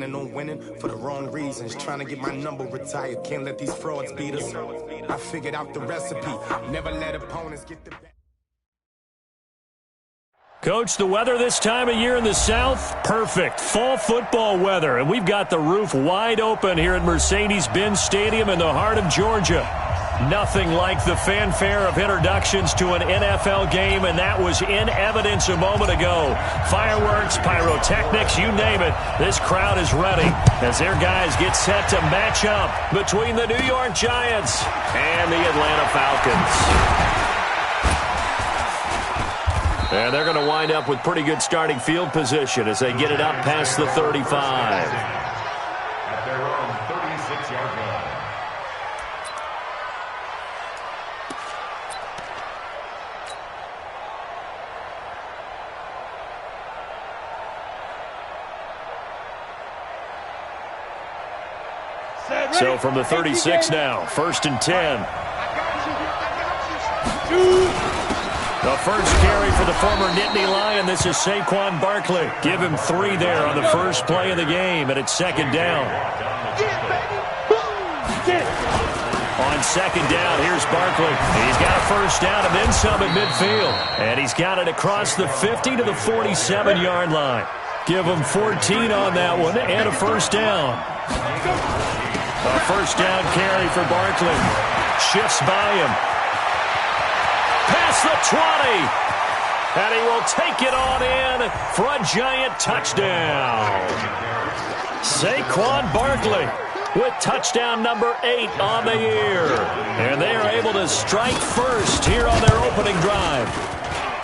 And on winning for the wrong reasons, trying to get my number retired, can't let these frauds beat us. I figured out the recipe, never let opponents get the... Coach, the weather this time of year in the South, perfect. Fall football weather, and we've got the roof wide open here at Mercedes-Benz Stadium in the heart of Georgia. Nothing like the fanfare of introductions to an NFL game, and that was in evidence a moment ago. Fireworks, pyrotechnics, you name it. This crowd is ready as their guys get set to match up between the New York Giants and the Atlanta Falcons. And they're going to wind up with pretty good starting field position as they get it up past the 35. At their own 36-yard line. So from the 36 now, 1st and 10. The first carry for the former Nittany Lion. This is Saquon Barkley. Give him 3 there on the first play of the game, and it's 2nd down. On 2nd down, here's Barkley. He's got a first down and then some at midfield. And he's got it across the 50 to the 47-yard line. Give him 14 on that one and a first down. A first down carry for Barkley. Shifts by him. Past the 20. And he will take it on in for a Giant touchdown. Saquon Barkley with touchdown number 8 on the year. And they are able to strike first here on their opening drive.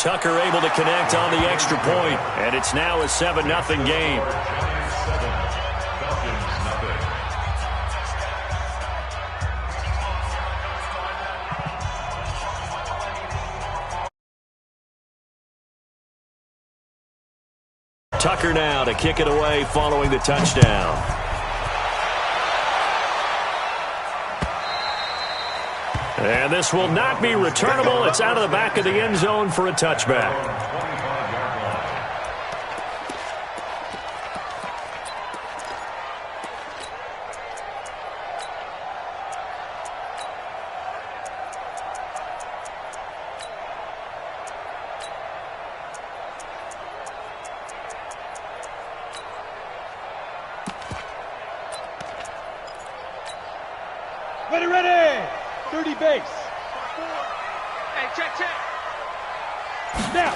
Tucker able to connect on the extra point. And it's now a 7-0 game. Tucker now to kick it away following the touchdown. And this will not be returnable. It's out of the back of the end zone for a touchback. Ready! 30 base. Hey, check. Now.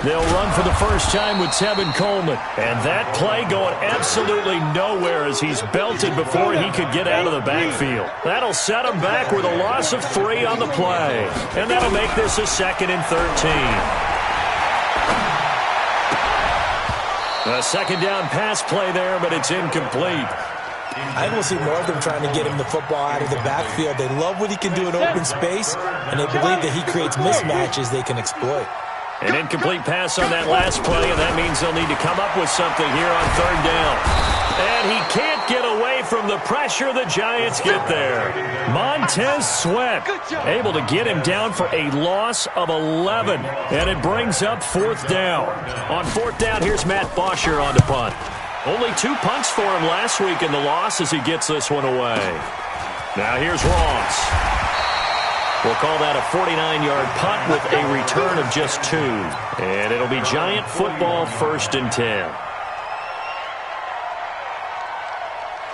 They'll run for the first time with Tevin Coleman. And that play going absolutely nowhere as he's belted before he could get out of the backfield. That'll set him back with a loss of 3 on the play. And that'll make this a 2nd and 13. A 2nd down pass play there, but it's incomplete. I will see more of them trying to get him the football out of the backfield. They love what he can do in open space, and they believe that he creates mismatches they can exploit. An incomplete pass on that last play, and that means they'll need to come up with something here on 3rd down. And he can't get away from the pressure. The Giants get there. Montez Sweat able to get him down for a loss of 11, and it brings up 4th down. On 4th down, here's Matt Bosher on the punt. Only 2 punts for him last week in the loss as he gets this one away. Now here's Ross. We'll call that a 49-yard punt with a return of just 2. And it'll be Giant football 1st and 10.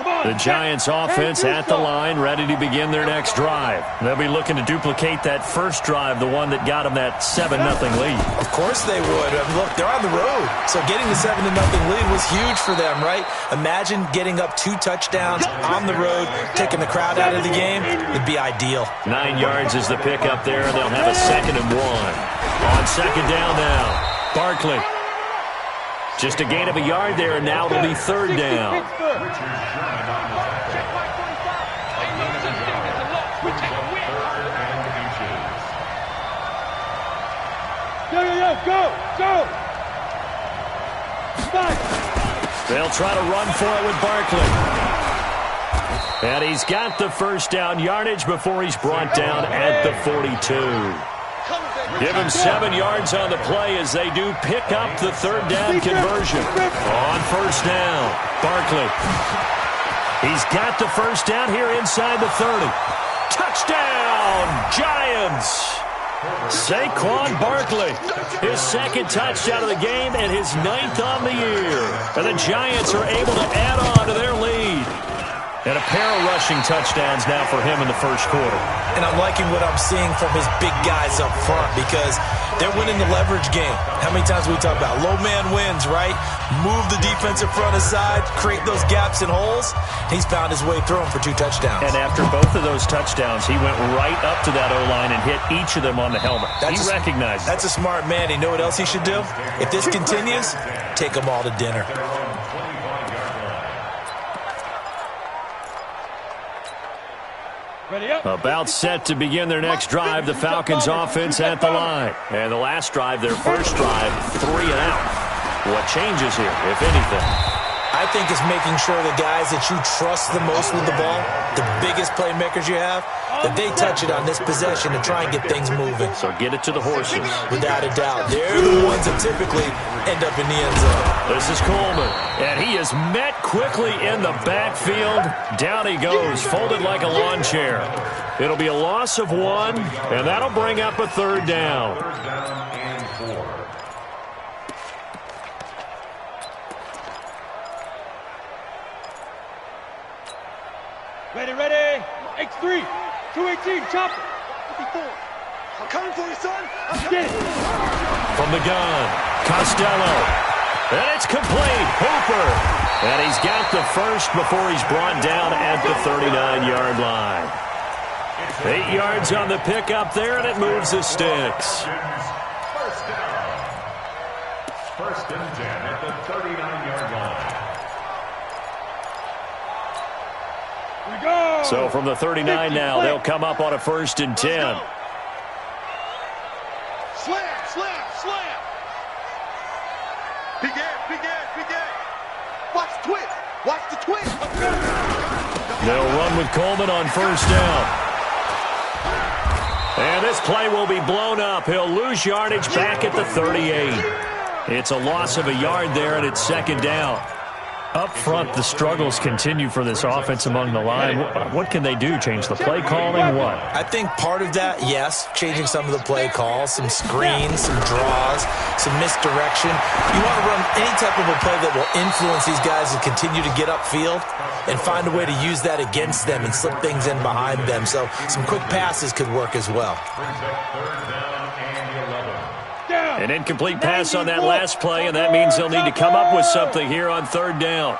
The Giants offense at the line, ready to begin their next drive. They'll be looking to duplicate that first drive, the one that got them that 7-0 lead. Of course they would. Look, they're on the road. So getting the 7-0 lead was huge for them, right? Imagine getting up 2 touchdowns on the road, taking the crowd out of the game. It'd be ideal. 9 yards is the pickup there. They'll have a 2nd and 1. On 2nd down now, Barkley. Just a gain of a yard there, and now it'll be 3rd down. Go! They'll try to run for it with Barkley. And he's got the first down yardage before he's brought down at the 42. Give him 7 yards on the play as they do pick up the third down conversion. On first down, Barkley. He's got the first down here inside the 30. Touchdown, Giants! Saquon Barkley, his second touchdown of the game and his 9th on the year. And the Giants are able to add on to their lead. And a pair of rushing touchdowns now for him in the first quarter. And I'm liking what I'm seeing from his big guys up front because they're winning the leverage game. How many times we talk about low man wins, right? Move the defensive front aside, create those gaps and holes. He's found his way through them for 2 touchdowns. And after both of those touchdowns, he went right up to that O-line and hit each of them on the helmet. He recognized it. That's a smart man. You know what else he should do? If this continues, take them all to dinner. About set to begin their next drive, the Falcons offense at the line. And the last drive, their first drive, 3 and out. What changes here, if anything? I think it's making sure the guys that you trust the most with the ball, the biggest playmakers you have, that they touch it on this possession to try and get things moving. So get it to the horses. Without a doubt. They're the ones that typically end up in the end zone. This is Coleman, and he is met quickly in the backfield. Down he goes, folded like a lawn chair. It'll be a loss of 1, and that'll bring up a third down. Ready. X3. 218. Chopper. 54. I'm coming for you, son. Get it. From the gun, Costello. And it's complete. Hooper. And he's got the first before he's brought down at the 39-yard line. 8 yards on the pickup there, and it moves the sticks. First and 10 at the 39-yard line. So from the 39 now, they'll come up on a 1st and 10. Slam. Begin. Watch the twist. They'll run with Coleman on first down. And this play will be blown up. He'll lose yardage back at the 38. It's a loss of a yard there, and it's 2nd down. Up front, the struggles continue for this offense among the line. What can they do? Change the play calling? What? I think part of that, yes, changing some of the play calls, some screens, some draws, some misdirection. You want to run any type of a play that will influence these guys to continue to get upfield and find a way to use that against them and slip things in behind them. So some quick passes could work as well. An incomplete pass on that last play, and that means they'll need to come up with something here on 3rd down.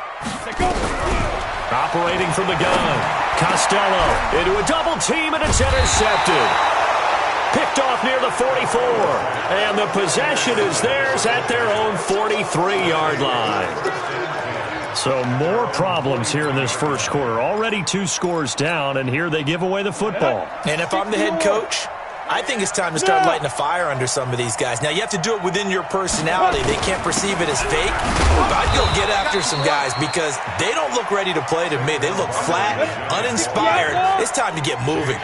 Operating from the gun, Costello into a double team, and it's intercepted. Picked off near the 44, and the possession is theirs at their own 43-yard line. So more problems here in this first quarter. Already 2 scores down, and here they give away the football. And if I'm the head coach, I think it's time to start lighting a fire under some of these guys. Now, you have to do it within your personality. They can't perceive it as fake. But I'd go get after some guys because they don't look ready to play to me. They look flat, uninspired. It's time to get moving.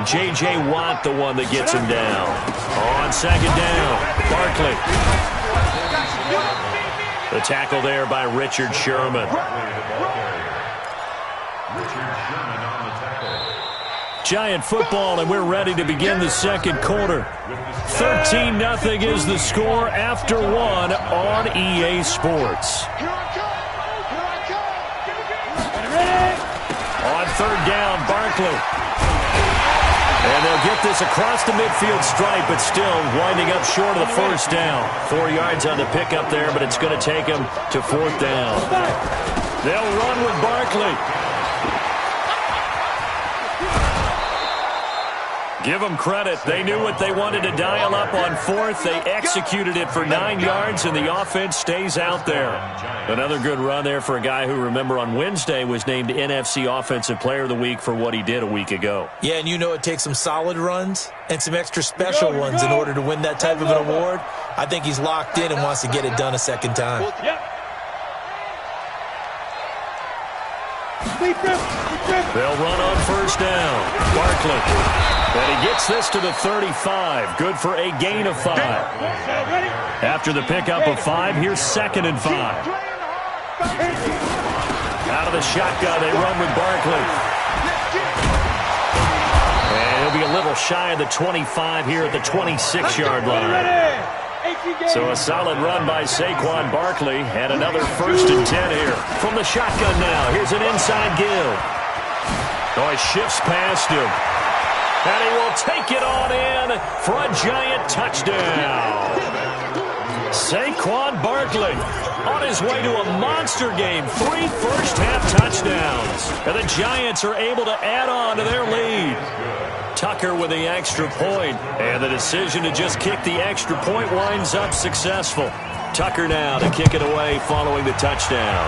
J.J. Watt, the one that gets him down. On 2nd down, Barkley. The tackle there by Richard Sherman. Giant football, and we're ready to begin the second quarter. 13-0 is the score after 1 on EA Sports. On 3rd down, Barkley. And they'll get this across the midfield stripe, but still winding up short of the first down. 4 yards on the pickup there, but it's going to take them to 4th down. They'll run with Barkley. Give them credit. They knew what they wanted to dial up on 4th. They executed it for 9 yards, and the offense stays out there. Another good run there for a guy who, remember, on Wednesday was named NFC Offensive Player of the Week for what he did a week ago. Yeah, and you know it takes some solid runs and some extra special ones in order to win that type of an award. I think he's locked in and wants to get it done a second time. They'll run on first down. Barkley. And he gets this to the 35. Good for a gain of 5. After the pickup of 5, here's 2nd and 5. Out of the shotgun, they run with Barkley. And he'll be a little shy of the 25 here at the 26-yard line. So a solid run by Saquon Barkley, and another 1st and 10 here. From the shotgun now, here's an inside give. Oh, he shifts past him. And he will take it on in for a giant touchdown. Saquon Barkley on his way to a monster game. 3 first-half touchdowns. And the Giants are able to add on to their lead. Tucker with the extra point, and the decision to just kick the extra point winds up successful. Tucker now to kick it away following the touchdown.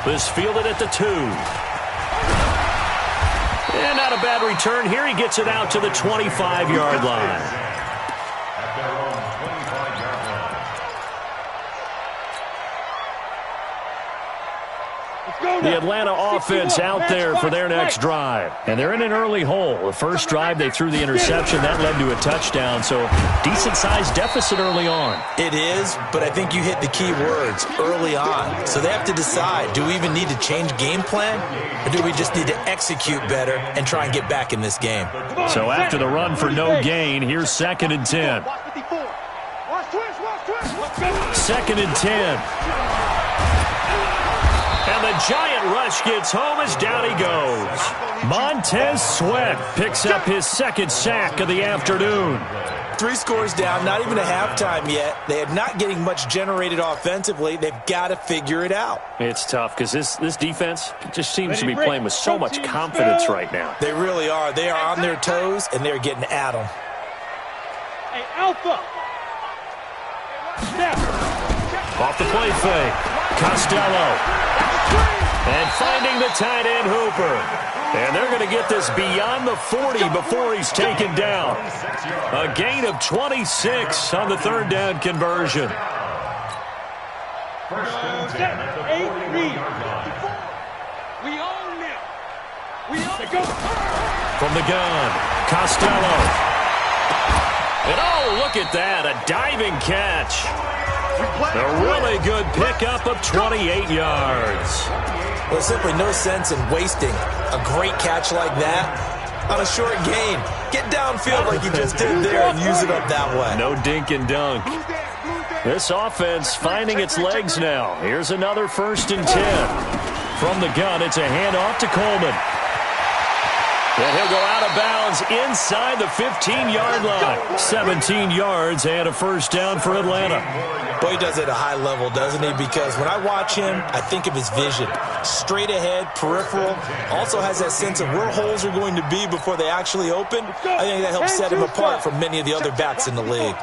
This fielded at the 2. And not a bad return here. He gets it out to the 25-yard line. The Atlanta offense out there for their next drive. And they're in an early hole. The first drive, they threw the interception. That led to a touchdown. So decent-sized deficit early on. It is, but I think you hit the key words, early on. So they have to decide, do we even need to change game plan? Or do we just need to execute better and try and get back in this game? So after the run for no gain, here's 2nd and 10. 2nd and 10. And the giant rush gets home as down he goes. Montez Sweat picks up his 2nd sack of the afternoon. 3 scores down, not even a halftime yet. They are not getting much generated offensively. They've got to figure it out. It's tough because this defense just seems to be playing with so much confidence right now. They really are. They are on their toes, and they're getting at them. Hey, Alpha. Off the play fake. Costello. And finding the tight end Hooper. And they're going to get this beyond the 40 before he's taken down. A gain of 26 on the 3rd down conversion. We own them. We own them. From the gun, Costello. And oh, look at that, a diving catch. A really good pickup of 28 yards. There's simply no sense in wasting a great catch like that on a short gain. Get downfield like you just did there and use it up that way. No dink and dunk. This offense finding its legs now. Here's another 1st and 10. From the gun, it's a handoff to Coleman. And he'll go out of bounds inside the 15-yard line. 17 yards and a 1st down for Atlanta. Boy, he does it at a high level, doesn't he? Because when I watch him, I think of his vision. Straight ahead, peripheral. Also has that sense of where holes are going to be before they actually open. I think that helps set him apart from many of the other backs in the league.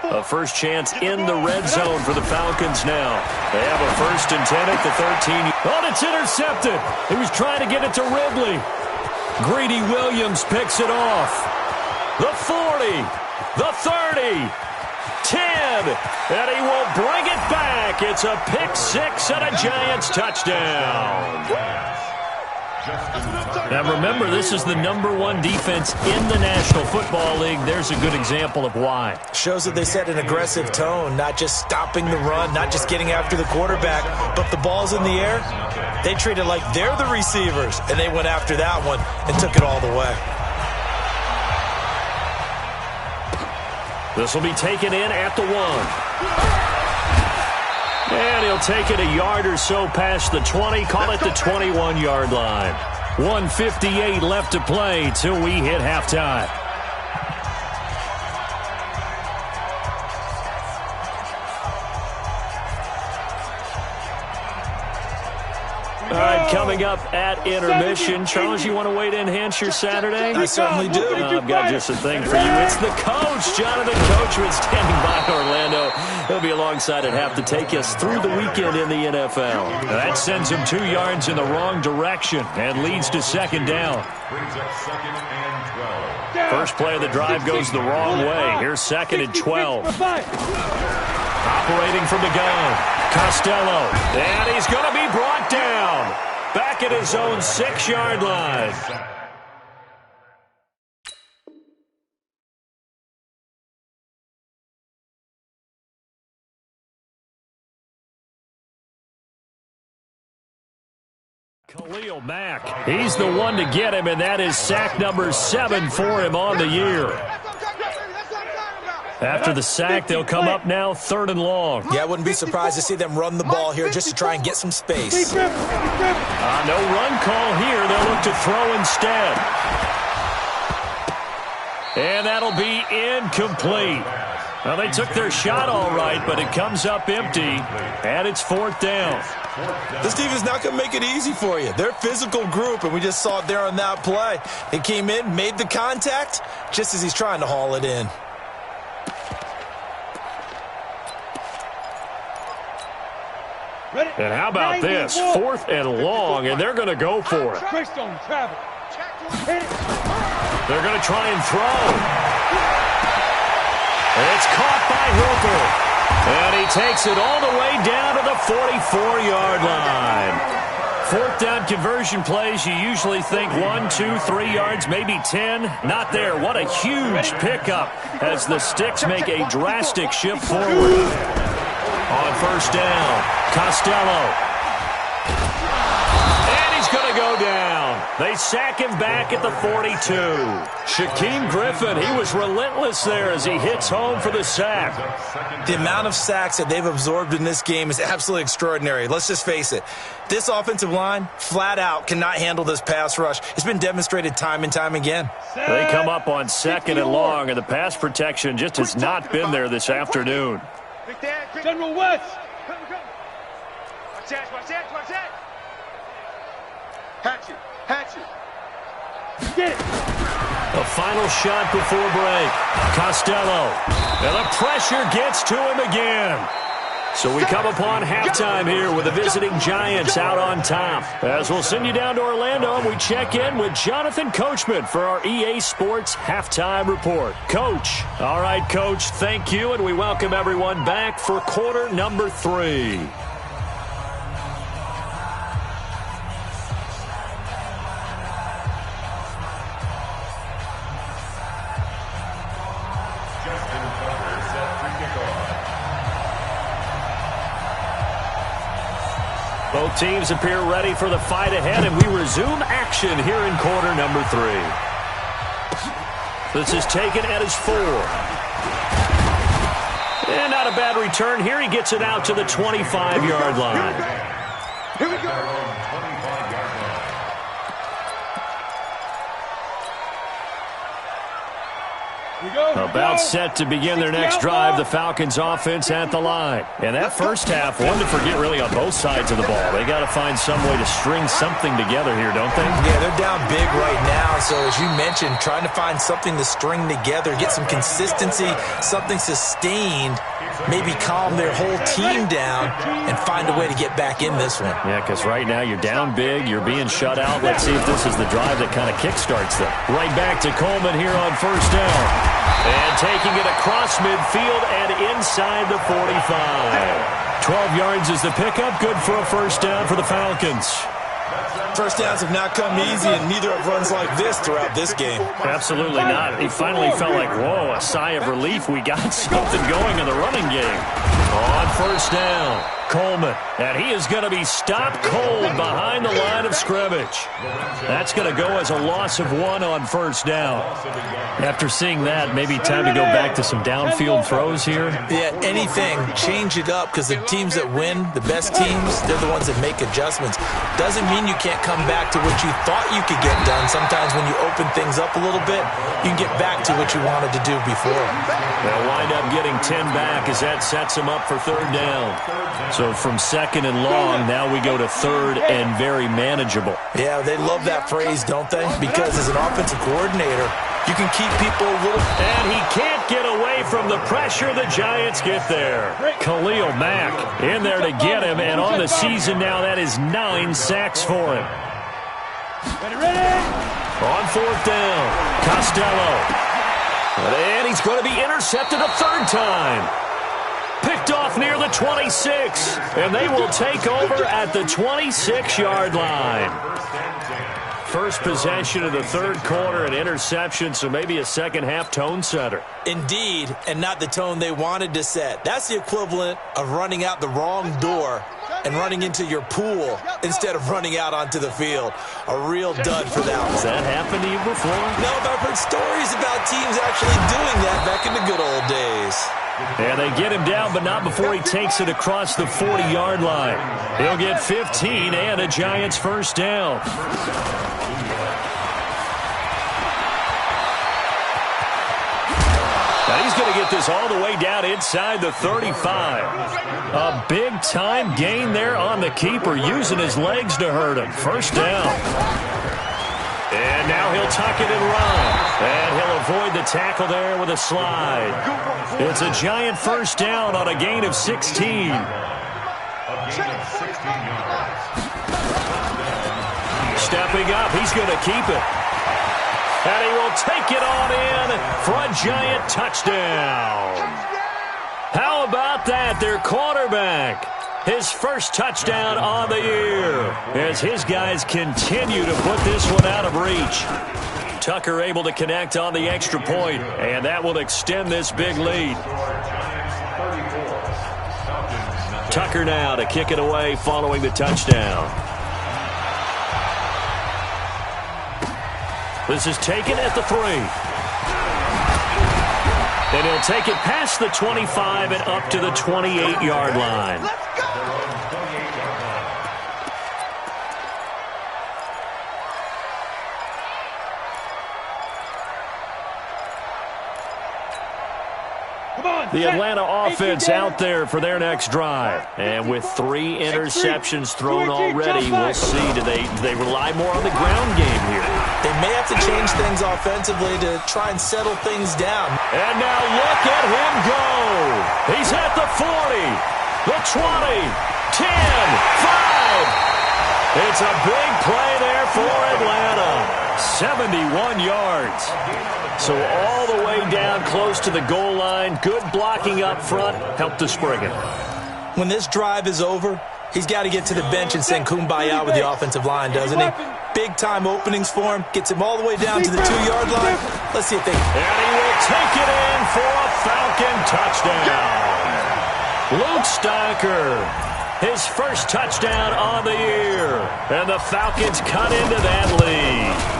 A first chance in the red zone for the Falcons now. They have a 1st and 10 at the 13. Oh, it's intercepted. He was trying to get it to Ridley. Greedy Williams picks it off. The 40, the 30, 10, and he will bring it back. It's a pick 6 and a Giants touchdown. Now remember, this is the #1 defense in the National Football League. There's a good example of why. Shows that they set an aggressive tone, not just stopping the run, not just getting after the quarterback, but if the ball's in the air, they treat it like they're the receivers, and they went after that one and took it all the way. This will be taken in at the 1. And he'll take it a yard or so past the 20, call it the 21-yard line. 1:58 left to play till we hit halftime. All right, coming up at intermission. Charles, you want to wait to enhance your Saturday? I certainly do. I've got just a thing for you. It's the coach, Jonathan Coachman, standing by Orlando. He'll be alongside at half to take us through the weekend in the NFL. Now that sends him 2 yards in the wrong direction and leads to 2nd down. First play of the drive goes the wrong way. Here's 2nd and 12. Operating from the gun, Costello. And he's going to be brought back at his own 6-yard line. Khalil Mack, he's the one to get him, and that is sack number 7 for him on the year. After the sack, they'll come up now 3rd and long. Yeah, I wouldn't be surprised to see them run the ball here just to try and get some space. No run call here. They'll look to throw instead. And that'll be incomplete. Well, they took their shot all right, but it comes up empty, and it's 4th down. This team is not going to make it easy for you. They're a physical group, and we just saw it there on that play. He came in, made the contact, just as he's trying to haul it in. And how about this? 4th and long, and they're going to go for it. They're going to try and throw. It's caught by Hooper. And he takes it all the way down to the 44-yard line. 4th down conversion plays, you usually think 1, 2, 3 yards, maybe 10. Not there. What a huge pickup as the Sticks make a drastic shift forward. On 1st down, Costello. And he's going to go down. They sack him back at the 42. Shaquem Griffin, he was relentless there as he hits home for the sack. The amount of sacks that they've absorbed in this game is absolutely extraordinary. Let's just face it. This offensive line, flat out, cannot handle this pass rush. It's been demonstrated time and time again. They come up on 2nd and long, and the pass protection just has not been there this afternoon. General West. Watch that. Hatchet. Get it. The final shot before break. Costello. And the pressure gets to him again. So we come upon halftime here with the visiting Giants out on top. As we'll send you down to Orlando, and we check in with Jonathan Coachman for our EA Sports Halftime Report. Coach. All right, Coach, thank you, and we welcome everyone back for quarter number 3. Both teams appear ready for the fight ahead, and we resume action here in quarter number 3. This is taken at his 4. And not a bad return here. He gets it out to the 25-yard line. Here we go. About set to begin their next drive, the Falcons offense at the line. And that first half, one to forget really on both sides of the ball. They got to find some way to string something together here, don't they? Yeah, they're down big right now. So as you mentioned, trying to find something to string together, get some consistency, something sustained, maybe calm their whole team down and find a way to get back in this one. Yeah, because right now you're down big, you're being shut out. Let's see if this is the drive that kind of kickstarts them. Right back to Coleman here on 1st down. And taking it across midfield and inside the 45. 12 yards is the pickup. Good for a 1st down for the Falcons. First downs have not come easy, and neither have runs like this throughout this game. Absolutely not. He finally felt like, whoa, a sigh of relief. We got something going in the running game. On 1st down, Coleman. And he is going to be stopped cold behind the line of scrimmage. That's going to go as a loss of 1 on 1st down. After seeing that, maybe time to go back to some downfield throws here. Yeah, anything. Change it up, because the teams that win, the best teams, they're the ones that make adjustments. Doesn't mean you can't come back to what you thought you could get done. Sometimes when you open things up a little bit, you can get back to what you wanted to do before. They'll wind up getting 10 back as that sets them up for 3rd down. So from 2nd and long, now we go to 3rd and very manageable. Yeah, they love that phrase, don't they? Because as an offensive coordinator, you can keep people a little... And he can't get away from the pressure. The Giants get there. Khalil Mack in there to get him, and on the season now, that is 9 sacks for him. Ready? On 4th down, Costello. And he's going to be intercepted a 3rd time. Picked off near the 26, and they will take over at the 26-yard line. First possession of the third quarter, an interception, so maybe a second-half tone setter. Indeed, and not the tone they wanted to set. That's the equivalent of running out the wrong door and running into your pool instead of running out onto the field. A real dud for that one. Has that happened to you before? No, but I've heard stories about teams actually doing that back in the good old days. And they get him down, but not before he takes it across the 40-yard line. He'll get 15 and a Giants first down. Now he's going to get this all the way down inside the 35. A big-time gain there on the keeper, using his legs to hurt him. First down. And now he'll tuck it and run. And he'll avoid the tackle there with a slide. It's a Giant first down on a gain of 16. Stepping up, he's going to keep it. And he will take it on in for a Giant touchdown. How about that? Their quarterback. His first touchdown on the year as his guys continue to put this one out of reach. Tucker able to connect on the extra point, and that will extend this big lead. Tucker now to kick it away following the touchdown. This is taken at the 3. And he'll take it past the 25 and up to the 28-yard line. The Atlanta offense out there for their next drive. And with 3 interceptions thrown already, we'll see. Do they rely more on the ground game here? They may have to change things offensively to try and settle things down. And now look at him go. He's at the 40, the 20, 10, 5. It's a big play there for Atlanta. 71 yards. So all the way down close to the goal line. Good blocking up front. Helped to spring it. When this drive is over, he's got to get to the bench and sing Kumbaya with the offensive line, doesn't he? Big-time openings for him. Gets him all the way down to the 2-yard line. Let's see if they... And he will take it in for a Falcon touchdown. Luke Stocker. His first touchdown on the year. And the Falcons cut into that lead.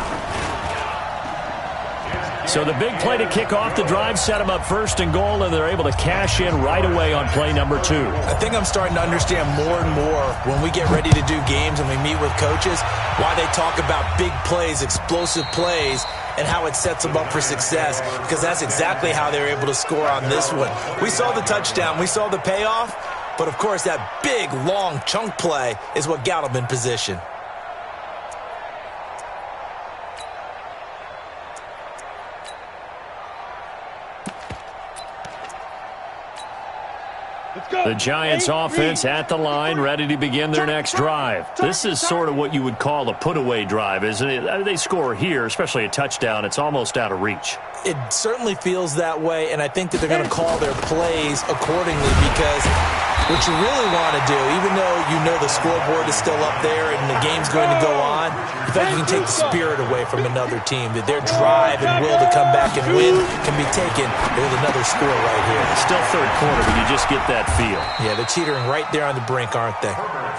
So the big play to kick off the drive set them up first and goal, and they're able to cash in right away on play number 2. I think I'm starting to understand more and more when we get ready to do games and we meet with coaches why they talk about big plays, explosive plays, and how it sets them up for success, because that's exactly how they're able to score on this one. We saw the touchdown. We saw the payoff. But, of course, that big, long chunk play is what got him in position. The Giants offense at the line, ready to begin their next drive. This is sort of what you would call a put-away drive, isn't it? They score here, especially a touchdown. It's almost out of reach. It certainly feels that way, and I think that they're going to call their plays accordingly, because what you really want to do, even though you know the scoreboard is still up there and the game's going to go on, in fact, you can take the spirit away from another team, that their drive and will to come back and win can be taken with another score right here. Still third quarter, but you just get that feel. Yeah, they're teetering right there on the brink, aren't they?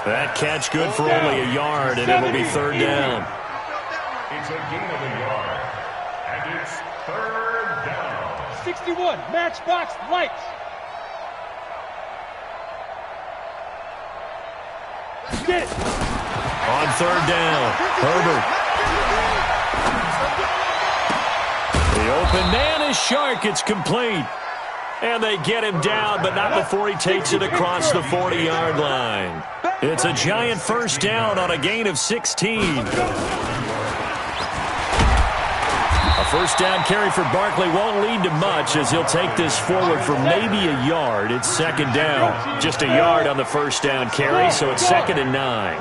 That catch good for only a yard, and it will be third down. It's a gain of a yard, and it's third down. 61, Matchbox Lights. Get it. On third down, Herbert. The open man is Shark. It's complete. And they get him down, but not before he takes it across the 40-yard line. It's a Giant first down on a gain of 16. A first down carry for Barkley won't lead to much, as he'll take this forward for maybe a yard. It's second down. Just a yard on the first down carry, so it's 2nd and 9.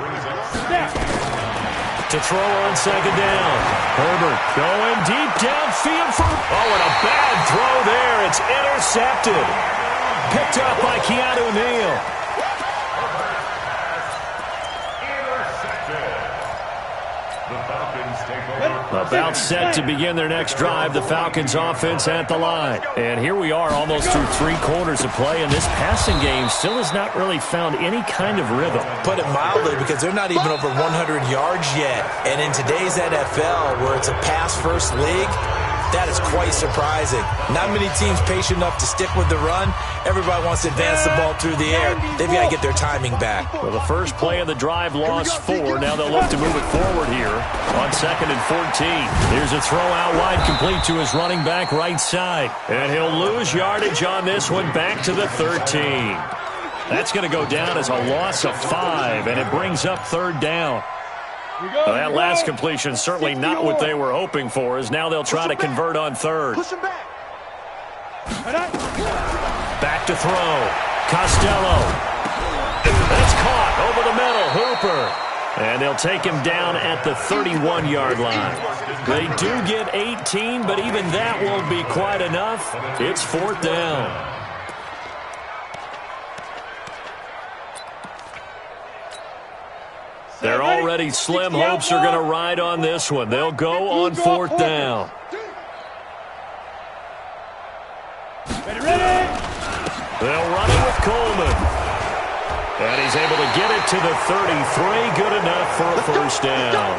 To throw on second down. Herbert going deep downfield for... Oh, and a bad throw there. It's intercepted. Picked up by Keanu Neal. About set to begin their next drive. The Falcons offense at the line. And here we are almost through 3 quarters of play, and this passing game still has not really found any kind of rhythm. Put it mildly, because they're not even over 100 yards yet. And in today's NFL, where it's a pass-first league, that is quite surprising. Not many teams patient enough to stick with the run. Everybody wants to advance the ball through the air. They've got to get their timing back. Well, the first play of the drive lost 4. Now they'll look to move it forward here on 2nd and 14. Here's a throw out wide, complete to his running back right side. And he'll lose yardage on this one, back to the 13. That's going to go down as a loss of 5, and it brings up 3rd down. Well, that last completion certainly not what they were hoping for, as now they'll try to convert on 3rd. Back to throw. Costello. That's caught over the middle. Hooper. And they'll take him down at the 31-yard line. They do get 18, but even that won't be quite enough. It's 4th down. They're already slim hopes are going to ride on this one. They'll go on 4th down. They'll run it with Coleman. And he's able to get it to the 33. Good enough for a 1st down.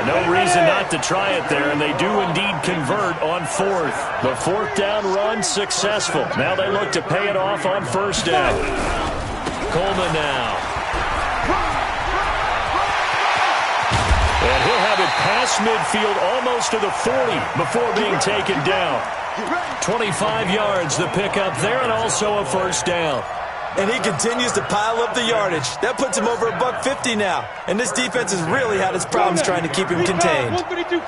No reason not to try it there, and they do indeed convert on 4th. The 4th down run successful. Now they look to pay it off on 1st down. Coleman now. And he'll have it past midfield almost to the 40 before being taken down. 25 yards the pickup there, and also a 1st down. And he continues to pile up the yardage. That puts him over $150 now. And this defense has really had its problems trying to keep him contained.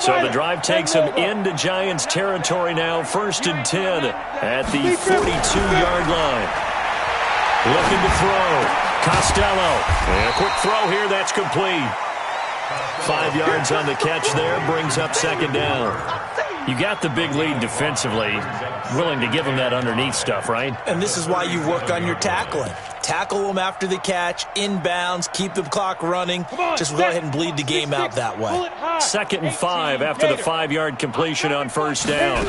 So the drive takes him into Giants territory now. 1st and 10 at the 42-yard line. Looking to throw. Costello. And a quick throw here. That's complete. 5 yards on the catch there, brings up 2nd down. You got the big lead defensively, willing to give them that underneath stuff, right? And this is why you work on your tackling. Tackle them after the catch, inbounds, keep the clock running. Just go ahead and bleed the game out that way. 2nd and 5 after the 5-yard completion on 1st down.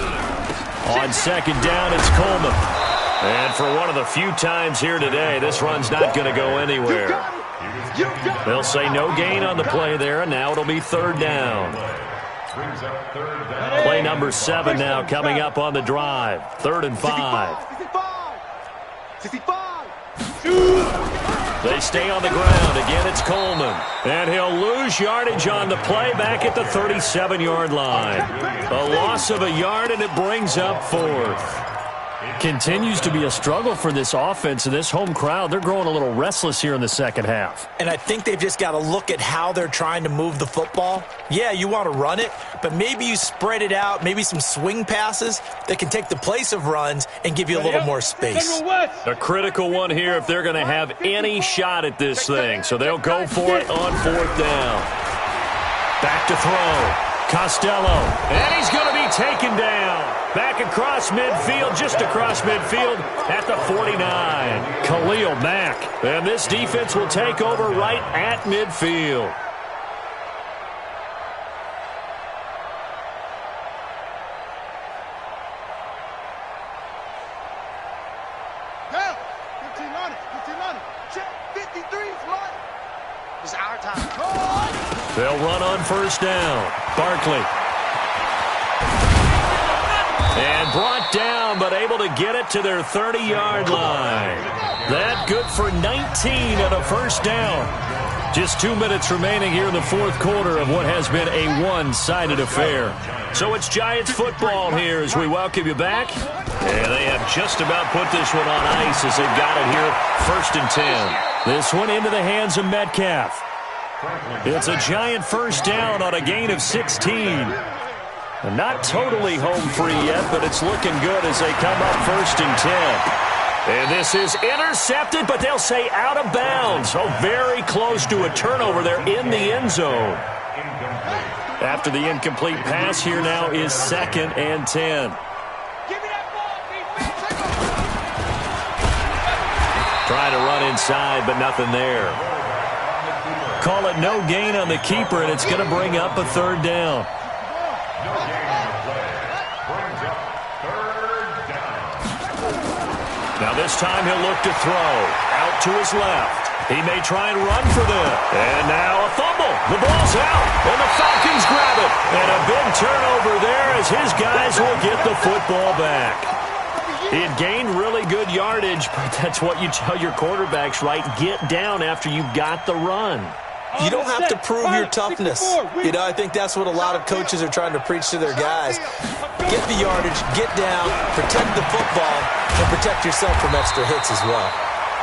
On 2nd down, it's Coleman. And for one of the few times here today, this run's not going to go anywhere. They'll say no gain on the play there, and now it'll be 3rd down. Play number 7 now coming up on the drive. 3rd and 5. They stay on the ground. Again, it's Coleman. And he'll lose yardage on the play back at the 37-yard line. A loss of a yard, and it brings up 4th. Continues to be a struggle for this offense and this home crowd. They're growing a little restless here in the 2nd half. And I think they've just got to look at how they're trying to move the football. Yeah, you want to run it, but maybe you spread it out, maybe some swing passes that can take the place of runs and give you a little more space. A critical one here if they're going to have any shot at this thing. So they'll go for it on 4th down. Back to throw. Costello, and he's going to be taken down. Back across midfield, just across midfield at the 49. Khalil Mack, and this defense will take over right at midfield. Hell, 15 on it, 15 on it. Check, 53's mine. It's our time. They'll run on 1st down. Barkley. And brought down, but able to get it to their 30-yard line. That good for 19 and a 1st down. Just 2 minutes remaining here in the 4th quarter of what has been a one-sided affair. So it's Giants football here as we welcome you back. And they have just about put this one on ice as they've got it here 1st and 10. This one into the hands of Metcalf. It's a Giant 1st down on a gain of 16. Not totally home free yet, but it's looking good as they come up 1st and 10. And this is intercepted, but they'll say out of bounds. Oh, very close to a turnover there in the end zone. After the incomplete pass, here now is 2nd and 10. Trying to run inside, but nothing there. Call it no gain on the keeper, and it's going to bring up a third down. No gain on the play. Brings up third down. Now this time he'll look to throw. Out to his left. He may try and run for them. And now a fumble. The ball's out, and the Falcons grab it. And a big turnover there as his guys will get the football back. He had gained really good yardage, but that's what you tell your quarterbacks, right? Get down after you got the run. You don't have to prove your toughness. I think that's what a lot of coaches are trying to preach to their guys. Get the yardage, get down, protect the football, and protect yourself from extra hits as well.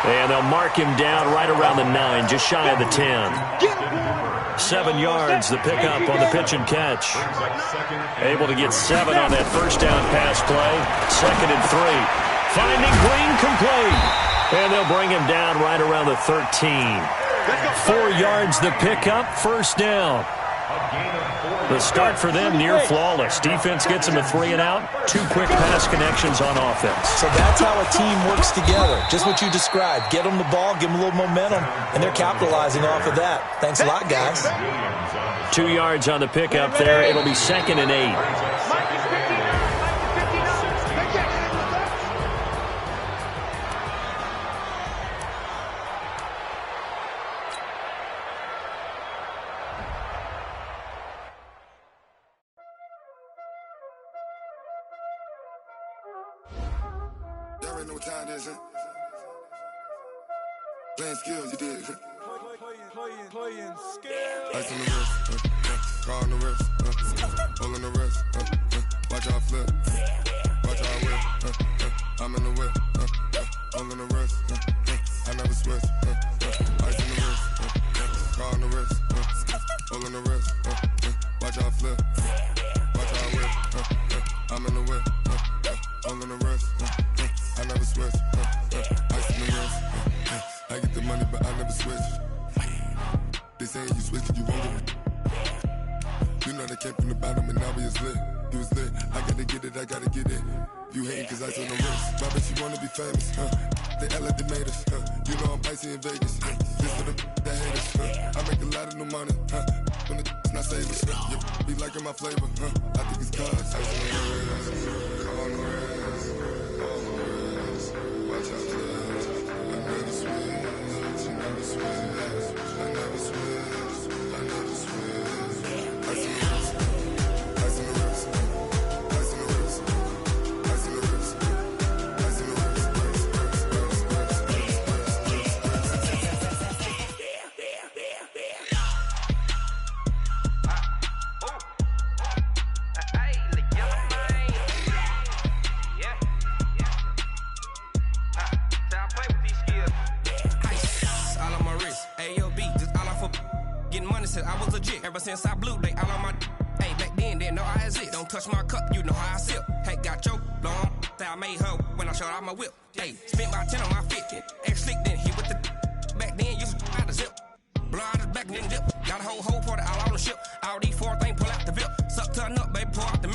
And they'll mark him down right around the 9, just shy of the 10. 7 yards, the pickup on the pitch and catch. Able to get 7 on that first down pass play. 2nd and 3. Finding Green complete. And they'll bring him down right around the 13. 4 yards, the pickup, first down. The start for them near flawless. Defense gets them a 3 and out. 2 quick pass connections on offense. So that's how a team works together. Just what you described. Get them the ball, give them a little momentum, and they're capitalizing off of that. Thanks a lot, guys. 2 yards on the pickup there. It'll be 2nd and 8. Know what time it is, huh? Playing skills, you did. Playing skills. Ice on the wrist, car on the wrist, hole in the wrist, watch how I flip, watch how I whip, I'm in the whip, hole in the wrist, I never switch, ice on the wrist, car on the wrist, hole in the wrist, watch how I flip, watch how I whip, I'm in the whip, hole in the wrist, I never switch, ice in the wrist, I get the money but I never switch. They saying you switch cause you won't get it. You know they came from the bottom and now we is lit. You was lit, I gotta get it, I gotta get it. You hating cause ice on the wrist. My bitch, you wanna be famous, They act like they made us, You know I'm icy in Vegas, This for the that hate us, I make a lot of new money, When the not savers, You be liking my flavor, I think it's cause ice on the wrist, on the wrist, watch out, I never switch, you never switch, I never switch, I never switch. Ice in the wrist, ice in the wrist, ice in the wrist, ice in the wrist, ice in the I was legit ever since I blew they all on my hey back then didn't know I exist. Don't touch my cup, you know how I sip. Hey, got your long that I made her when I showed out my whip. Hey, spent about 10 on my fit. Ex slick then hit with the back then used to out the zip. Blow out the back then dip. Got a whole party all on the ship. All these 4 things pull out the VIP. Suck to a nut, baby, pour out the